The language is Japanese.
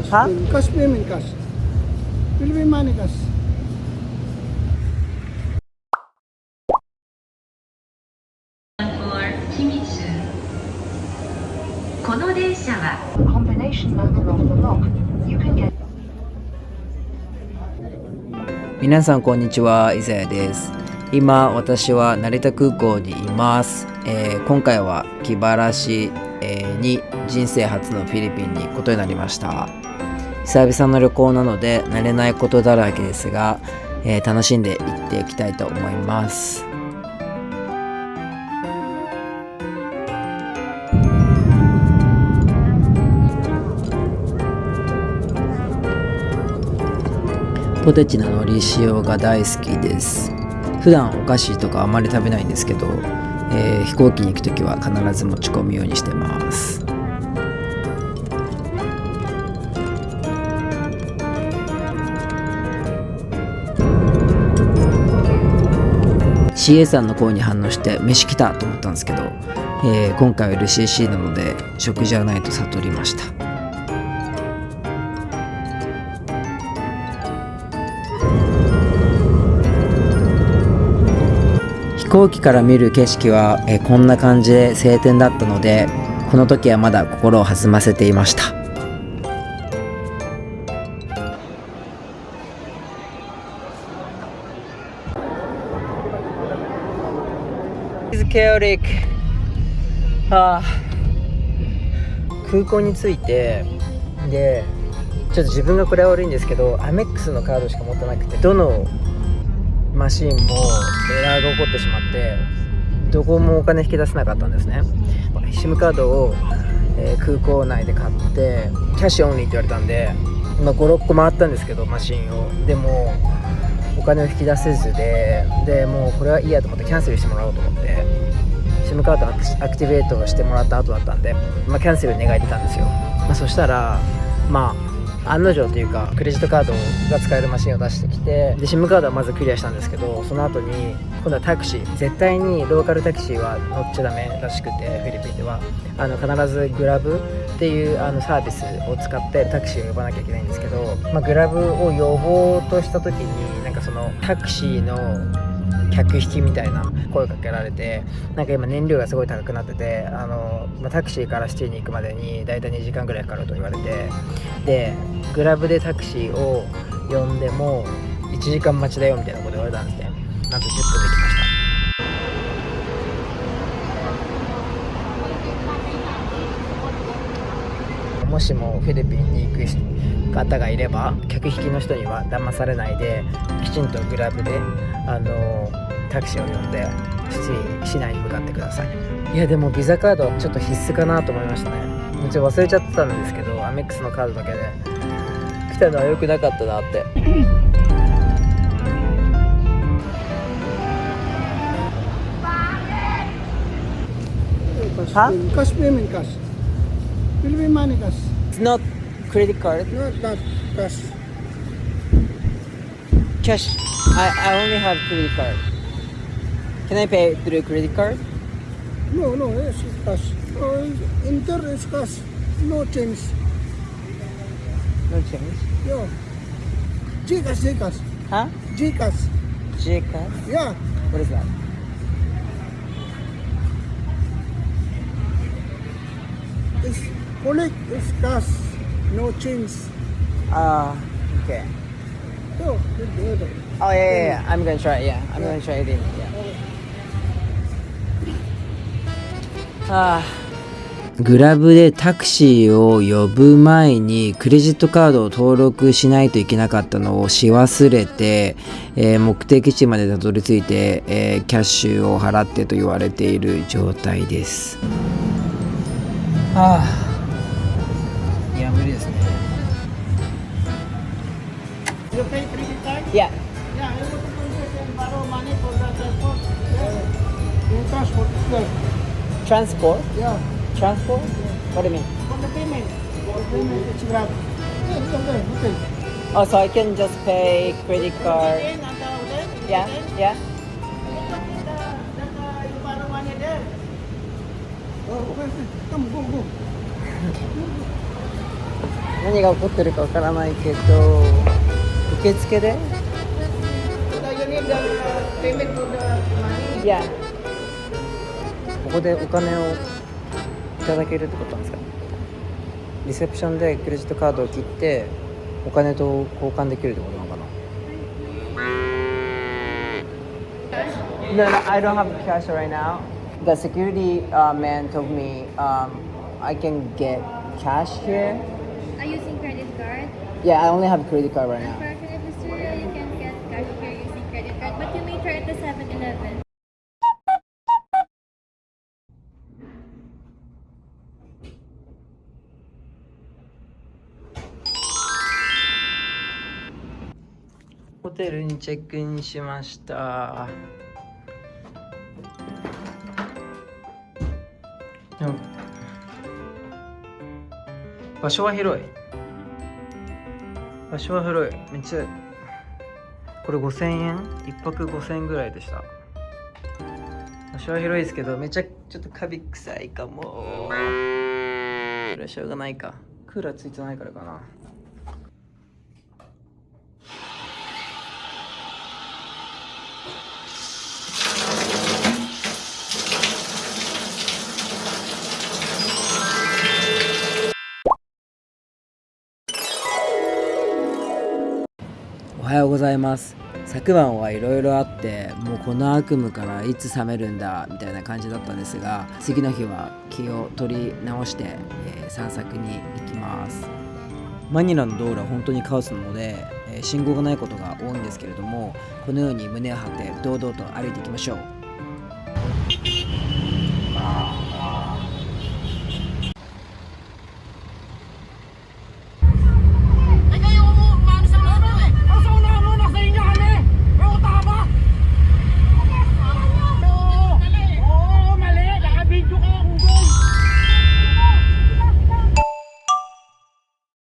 Huh? Cash payment, cash. Philippine money, cash. この電車は皆さんこんにちは、伊沢です。今私は成田空港にいます。今回は気晴らし、に人生初のフィリピンに行くことになりました。久々の旅行なので慣れないことだらけですが、楽しんで行っていきたいと思います。ポテチの海苔塩が大好きです。普段お菓子とかあまり食べないんですけど、飛行機に行くときは必ず持ち込むようにしてます。CA さんの声に反応して飯来たと思ったんですけど、今回は LCC なので食事はないと悟りました。飛行機から見る景色は、こんな感じで晴天だったので、この時はまだ心を弾ませていました。空港に着いて、でちょっと自分がこれは悪いんですけど、アメックスのカードしか持ってなくて、どのマシンもエラーが起こってしまって、どこもお金引き出せなかったんですね。SIM カードを、空港内で買ってキャッシュオンリーって言われたんで、5、6個回ったんですけどマシンを。でもお金を引き出せずでもうこれはいいやと思ってキャンセルしてもらおうと思って SIM カードアクティベートしてもらった後だったんで、キャンセル願い出たんですよ。そしたら案の定というかクレジットカードが使えるマシンを出してきて、で SIM カードはまずクリアしたんですけど、その後に今度はタクシー、絶対にローカルタクシーは乗っちゃダメらしくて、フィリピンでは必ずグラブっていうサービスを使ってタクシーを呼ばなきゃいけないんですけど、グラブを呼ぼうとした時にそのタクシーの客引きみたいな声かけられて、今燃料がすごい高くなってて、タクシーからシティに行くまでにだいたい2時間ぐらいかかると言われて、でグラブでタクシーを呼んでも1時間待ちだよみたいなこと言われたんですね。なんと10分で来ました。もしもフィリピンに行く方がいれば、客引きの人には騙されないで、きちんとグラブでタクシーを呼んで市内に向かってください。いやでもビザカードはちょっと必須かなと思いましたね。ちょっと忘れちゃってたんですけど、アメックスのカードだけで来たのは良くなかったなって。Cash payment, cash. Philippine money, cash. It's not credit card. Not cash. Cash. I only have credit card. Can I pay through credit card? No, yes, it's cash. Inter is cash. No change. No change. Yeah. Gcash. Huh? Gcash. Gcash? Yeah. What is that? It's collect is cash. No change. Okay. So, good. Oh yeah. I'm gonna try. Yeah, I'm gonna try it in. Yeah. グラブでタクシーを呼ぶ前にクレジットカードを登録しないといけなかったのをし忘れて、目的地までたどり着いて、キャッシュを払ってと言われている状態です。いや無理ですね。You pay credit card? Yeah. Yeah, you want to process and borrow money for the transport? Yeah. In transport, yeah. Transport? Yeah. Transport? What do you mean? For the payment. For the payment, it's grab. Yeah, okay. Oh, so I can just pay credit card. Yeah, yeah. You borrow money there. Oh, okay. Come, go. 何が起こってるかわからないけど、受付で So you need the payment for the money. いやここでお金をいただけるってことなんですか？リセプションでクレジットカードを切ってお金と交換できるってことなのかな？ No, I don't have cash right now. The security man told me I can get cash here. Are you using credit card? Yeah, I only have a credit card right now. Unfortunately, sir, you can get cash here using credit card, but you may try at the 7-Eleven. ホテルにチェックインしました。でも場所は広い。場所は広い。めっちゃこれ5000円1泊5000円ぐらいでした。場所は広いですけどめっちゃちょっとカビ臭いかも。これはしょうがないか。クーラーついてないからかな。おはようございます。昨晩はいろいろあってもうこの悪夢からいつ覚めるんだみたいな感じだったんですが、次の日は気を取り直して、散策に行きます。マニラの道路は本当にカオスなので、信号がないことが多いんですけれども、このように胸を張って堂々と歩いていきましょう。